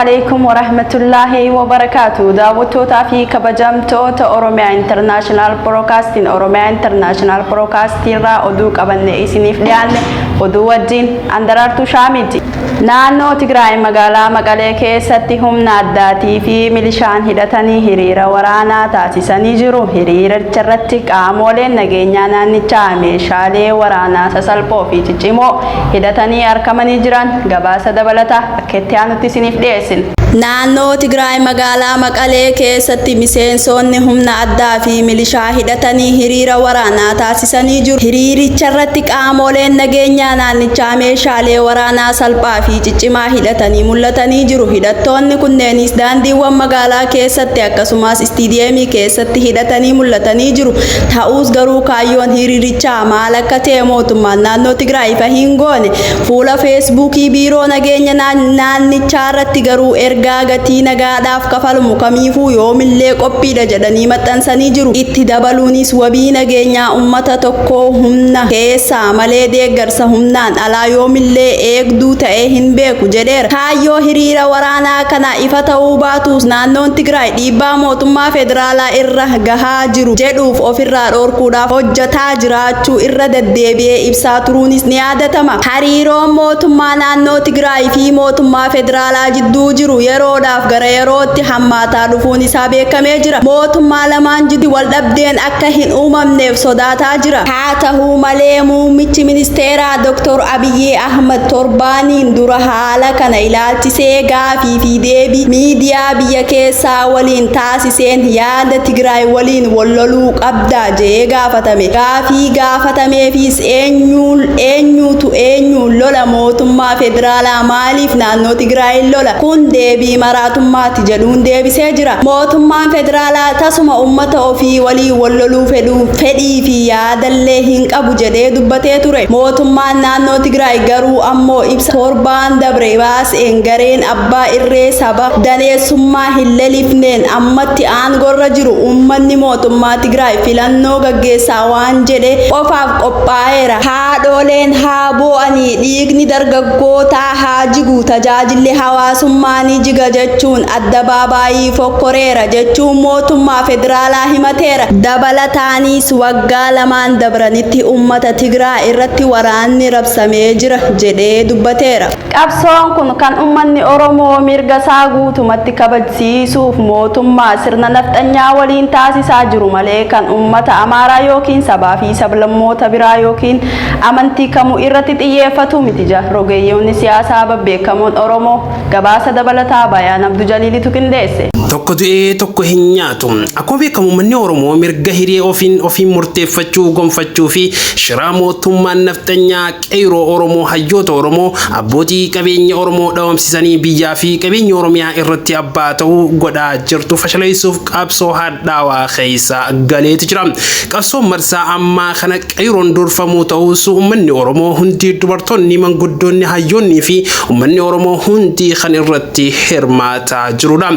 عليكم ورحمة الله وبركاته. دعوتوتا في كبجمتوتا أوروميا انترناشنال بروكاستين أوروميا انترناشنال بروكاستين را أدوك أبن إسنيف لأن أدو وجين أندرارتو شامتي نانو تقرأي مقالا مقالي كيستي هم ناداتي في ملشان هدتني هريرا ورانا تاسساني جرو هريرا چرتك آمولين نگينيانا نچامي شالي ورانا سسلپو في چچمو هدتني أركمني جران غباسة دبلتا أكتيانو تسنيف ليسن naannoo Tigraay magaalaa Maqalee keessatti miseensonni humna addaa fi milishaa hidhatanii hiriira waraanaa taasisanii jiru. Hiriiricha irratti qaamoleen nageenyaa naannichaa meeshaalee waraanaa salphaa fi ciccimaa hidhatanii mul'atanii jiru. Hidhattoonni kunneenis daandiiwwan magaalaa keessatti akkasumas istiidiyeemii keessatti hidhatanii mul'atanii jiru. Ta'us garuu kaayyoon hiriirichaa maal akka ta'e mootummaan naannoo Tigraay ifa hin goone. Fuula feesbuukii biiroo nageenya naannichaa irratti garuu gaagatii nagaadhaaf kafalumu kamiifuu yoomillee qophiidha jedhanii maxxansanii jiru. Itti dabaluunis wabii nageenyaa ummata tokkoo humna keessaa malee deeggarsa humnaan alaa yoomillee eegduu ta'ee hin beeku jedheera. Kaayyoo hiriira waraanaa kana ifa ta'uu baatus naannoon Tigraay dhiibbaa mootummaa federaalaa irra gahaa jiru jedhuuf ofirraa dhorkuudhaaf hojjetaa jiraachuu irra deddeebi'ee ibsaa turuunis ni yaadatama. Hariiroon mootummaa naannoo Tigraay fi mootummaa federaalaa jidduu jiru yeroodhaaf gara yerootti hammaataa dhufuun isaa beekamee jira. Mootummaa lamaan jiddi wal dhabdeen akka hin uumamneef sodaataa jira. Haa ta'uu malee muummichi ministeeraa Dr. Abiy Ahmed torbaaniin dura haala kana ilaalchisee gaafii fi deebii miidiyaa biyya keessaa waliin taasiseen yaada Tigraay waliin walloluu qabdaa jedhee gaafatame. Gaafii gaafatameefis eenyutu eenyuun lola mootummaa federaalaa maaliif naannoo Tigraay lola? Kun deebii maraatummaatti jedhuun deebisee jira. Mootummaan federaalaa tasuma ummata ofii walii walloluu fedhii fi yaadallee hin qabu jedhee dubbatee ture. Mootummaan naannoo Tigraay garuu ammoo ibsa torbaan dabre baaseen gareen abbaa irree saba daneessummaa hin lelifneen ammatti aangorra jiru ummanni mootummaa Tigraay filannoo gaggeessaa waan jedhe qofaaf qophaa'eera. Haadholeen haa boo'anii dhiigni dargaggootaa haa jigu tajaajilli hawaasummaa ni jiga jechuun adda baabaayii fokkoreera jechuun mootummaa federaalaa himateera. Dabalataanis waggaa lamaan dabranitti ummata Tigraay irratti waraanni rabsamee jira jedhee dubbateera. Qabsoon kun kan ummanni Oromoo mirga isaa guutumatti kabajsiisuuf mootummaa sirna nafxanyaa waliin taasisaa jiru malee kan ummata Amaaraa yookiin sabaa fi sablammoota biraa yookiin amantii kamuu irratti xiyyeeffatu miti jedha rogeeyyoonni siyaasaa babbeekamoon Oromoo. Gabaasa dabalataa Bayaan Abduu Jaliilitu qindeesse. Tokko du'ee tokko hin nyaatu. Akkuma beekamu manni Oromoo mirga hiree ofiin murteeffachuu gonfachuu fi shiraa mootummaan nafxanyaa qeeroo Oromoo hayyoota Oromoo abbootii qabeenya Oromoo dhawamsisanii biyyaa fi qabeenya Oromiyaa irratti abbaa ta'uu godhaa jirtu fashaleessuuf qabsoo hadhaawaa keessa galeetu jira. Qabsoon marsaa ammaa kana qeeroon durfamuu ta'us uummanni Oromoo hundi dubartoonni manguddoonni hayyoonni fi uummanni Oromoo hundi kan irratti hirmaataa jirudha.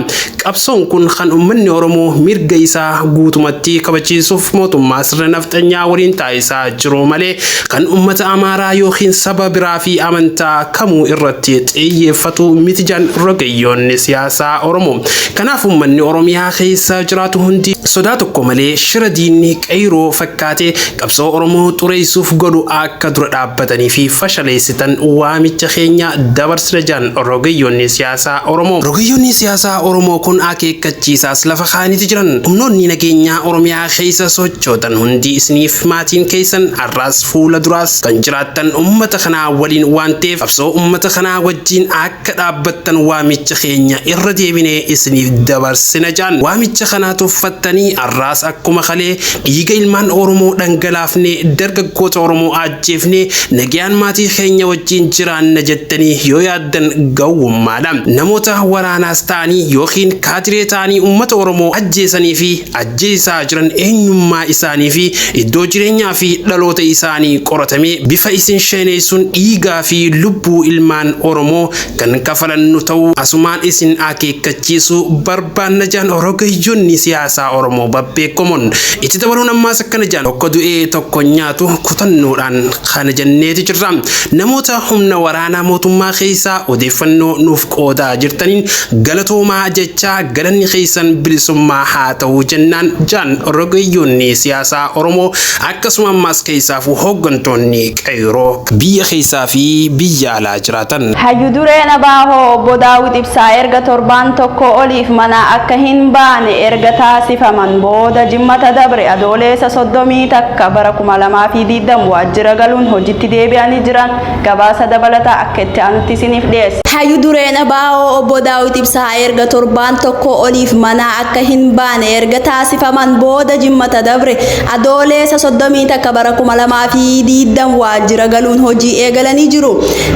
Qabsoon kun kan uummanni Oromoo mirga isaa guutumatti kabachiisuuf mootummaa sirna nafxanyaa waliin taasisaa jiru malee kan uummata Amaaraa yookiin saba biraa fi amantaa kamuu irratti xiyyeeffatu miti jedhan rogeeyyoonni siyaasaa Oromoo. Kanaaf uummanni Oromiyaa keessa jiraatu hundi sodaa tokko malee shira diinni qeeroo fakkaatee qabsoo Oromoo xureessuuf godhu akka dura dhaabbatanii fi fashaleessitan waamicha keenya dabarsina jedhan rogeeyyoonni siyaasaa Oromoo. Rogeeyyoonni siyaasaa Oromoo kun akeekkachiisaas lafa kaaniiti jiran. Humnoonni nageenyaa Oromiyaa keessa sochootan hundi isiniif maatiin keessan har'aas fuula duraas kan jiraattan uummata kanaa waliin waan ta'eef qabsoo uummata kanaa wajjin akka dhaabbattan waamicha keenya irra deebinee isiniif dabarsina jedhan. Waamicha kana tuffattanii har'aas akkuma kalee dhiiga ilmaan Oromoo dhangalaafne dargaggoota Oromoo ajjeefne nagaan maatii keenya wajjin jiraanna jettanii yoo yaaddan gowwummaadha. Namoota waraanaas ta'anii yookiin kaadiree ta'anii uummata Oromoo ajjeesanii fi ajjeesaa jiran eenyummaa isaanii fi iddoo jireenyaa fi dhaloota isaanii qoratamee bifa isin sheeneessuun dhiigaa fi lubbuu ilmaan Oromoo kan kafalannu ta'uu asumaan isin akeekkachiisu barbaanna jedhan rogeeyyoonni siyaasaa Oromoo babbeekamoon. Itti dabaluun ammaas akkana jedhan tokko du'ee tokko nyaatu kutannoodhaan kana jenneeti jirra. Namoota humna waraanaa mootummaa keessaa odeeffannoo nuuf qoodaa jirtaniin galatoomaa jechaa galanni keessan bilisummaa haa ta'u jennaan jaan rogeeyyoonni siyaasaa Oromoo akkasuma ammas keessaaf hooggantoonni qeerroo biyya keessaa fi biyya alaa jiraatan. Hayyu dureen abaahoo obbo Daawit Ibsaa erga torbaan tokko oliif mana akka hin baane erga taasifaman booda jimmata dabre adoolessa 30 takka bara 2020 waajjira galuun hojiitti deebi'anii jiran gabaasa dabalataa akka itti aanutti isiniif dhiyeesse. Hayyu dureen abaahoo obbo Daawit Ibsaa erga torbaan tokko oliif mana akka hin baane erga taasifaman booda jimmata dabre adoolessa 30 takka bara 2020 waajjira galuun hojii eegalanii jiru.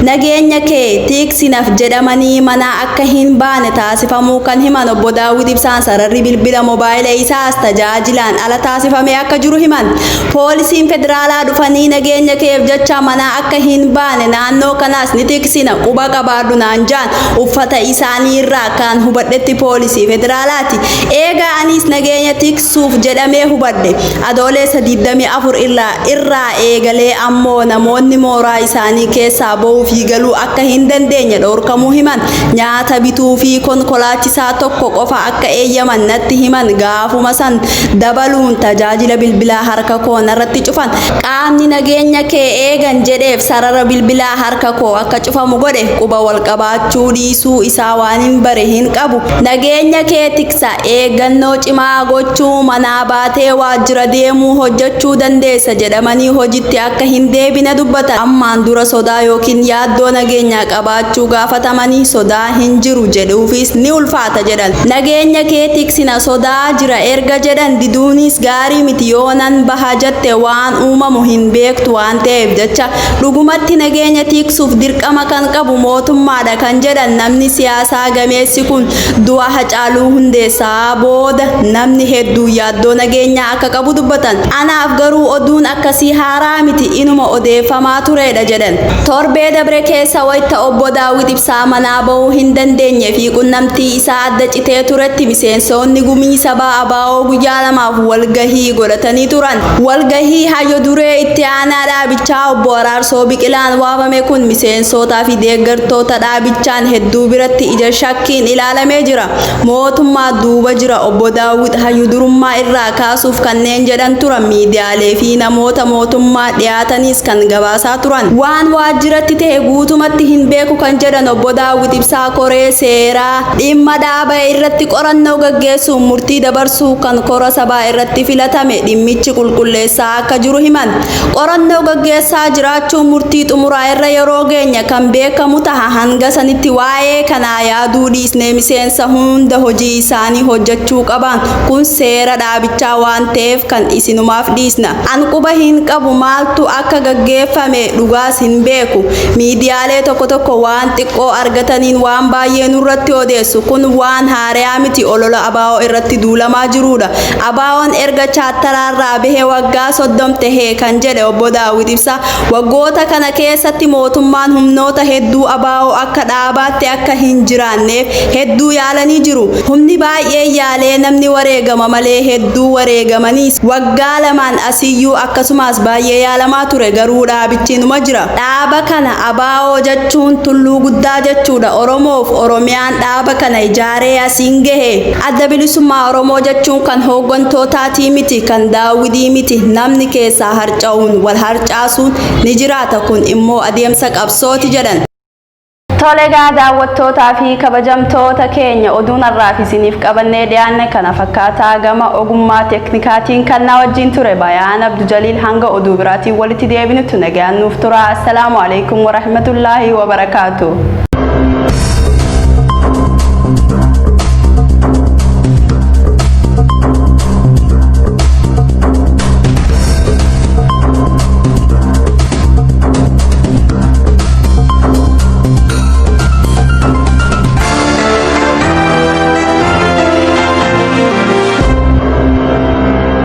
Nageenya kee tiksinaaf jedhamanii mana akka hin baane taasifamuu kan himan obbo Daawit Ibsaan sararri bilbila moobaayilaa isaas tajaajilaan ala taasifamee akka jiru himan. Poolisiin federaalaa dhufanii nageenya keef jecha mana akka hin baane naannoo kanaas ni tiksina quba qabaadhu naan jaan uffata isaanii irraa kan hubadhetti poolisii federaalaati. Eegaa anis nageenya tiksuuf jedhamee hubadhe adoolessa 24 irraa eegalee ammoo namoonni mooraa isaanii keessaa ba'uu fi galuu akka hin dandeenye dhorkamuu himan. Nyaata bituu fi konkolaachisaa tokko qofa akka eeyyaman natti himan gaafuma san dabaluun tajaajila bilbilaa harka koo narratti cufan. Qaamni nageenya kee eegan jedheef sarara bilbilaa harka koo akka cufamu godhe quba wal qabaachuu dhiisuu isaa waan hin bare hin qabu. Nageenya kee tiksa eeggannoo cimaa gochuu manaa baatee waajjira deemuu hojjechuu dandeessa jedhamanii hojiitti akka hin deebine dubbatan. Ammaan dura sodaa yookiin yaaddoo nageenyaa qabaachuu gaafatamanii sodaa hin jiru jedhuufis ni ulfaata jedhan. Nageenya kee tiksina sodaa jira erga jedhan diduunis gaarii miti yoo nan baha jette waan uumamu hin beektu waan ta'eef jecha dhugumatti nageenya tiksuuf dirqama kan qabu mootummaadha kan jedhan namni siyaasaa gameessi kun du'a Hacaaluu Hundeessaa booda namni hedduu yaaddoo nageenyaa akka qabu dubbatan. Anaaf garuu oduun akkasii haaraa miti inuma odeeffamaa turedha jedhan. Torbee dabre keessa wayita obbo Daawit Ibsaa manaa bahuu hin dandeenye fi qunnamtii isaa adda citee turetti miseensonni gumii sabaa abaa'oo guyyaa lamaaf walgahii godhatanii turan. Walgahii hayyo duree itti aanaa dhaabichaa obbo Araarsoo Biqilaan waamame kun miseensotaa fi deeggartoota dhaabichaan hedduu biratti ija shakkiin ilaalamee jira. Mootummaa duuba jira obbo Daawit hayyu durummaa irraa kaasuuf kanneen jedhan turan miidiyaalee fi namoota mootummaa dhiyaatanis kan gabaasaa turan. Waan waajjiratti ta'e guutumatti hin beeku kan jedhan obbo Daawit Ibsaa koree seeraa dhimma dhaaba irratti qorannoo gaggeessuun murtii dabarsuu kan kora sabaa irratti filatame dhimmichi qulqulleessaa akka jiru himan. Qorannoo gaggeessaa jiraachuun murtii xumuraa irra yeroo geenya kan beekamu taha hanga sanitti waa'ee kanaa yaaduu dhiisnee miseensa hunda hojii isaanii hojjechuu qaban kun seera dhaabichaa waan ta'eef kan isinumaaf dhiisna. An quba hin qabu maaltu akka gaggeeffame dhugaas hin beeku. Miidiyaalee tokko tokko waan xiqqoo argataniin waan baay'ee nurratti odeessu kun waan haaraa miti olola abaa'oo irratti duulamaa jirudha. Abaa'oon erga chaattaraarraa bahee waggaa 30 tahee kan jedhe obbo Daawit Ibsaa waggoota kana keessatti mootummaan humnoota hedduu abaa'oo akka dhaabaatti akka hin jiraanneef hedduu yaalanii jiru. Humni baay'ee yaalee namni wareegama malee hedduu wareegamaniis waggaa lamaan asiyyuu akkasumas baay'ee yaalamaa ture garuu dhaabichi numa jira. Dhaaba kana abaa'oo jechuun tulluu guddaa jechuudha. Oromoof Oromiyaan dhaaba kana ijaaree asiin gahe. Adda bilisummaa Oromoo jechuun kan hooggantootaati miti kan daawwidii miti. Namni keessaa harca'uun wal harcaasuun ni jiraata kun immoo adeemsa qabsooti jedhan. Tolegaa daawwattootaa fi kabajamtoota keenya oduun har'aaf isiniif qabannee dhiyaanne kana fakkaataa gama ogummaa teeknikaatiin kan na wajjin ture Bayaan Abdu Jaliil hanga oduu biraatiin walitti deebinutti nagaan nuuf tura. Assalaamu alaikum warahmatullaahi wabarakaatuh.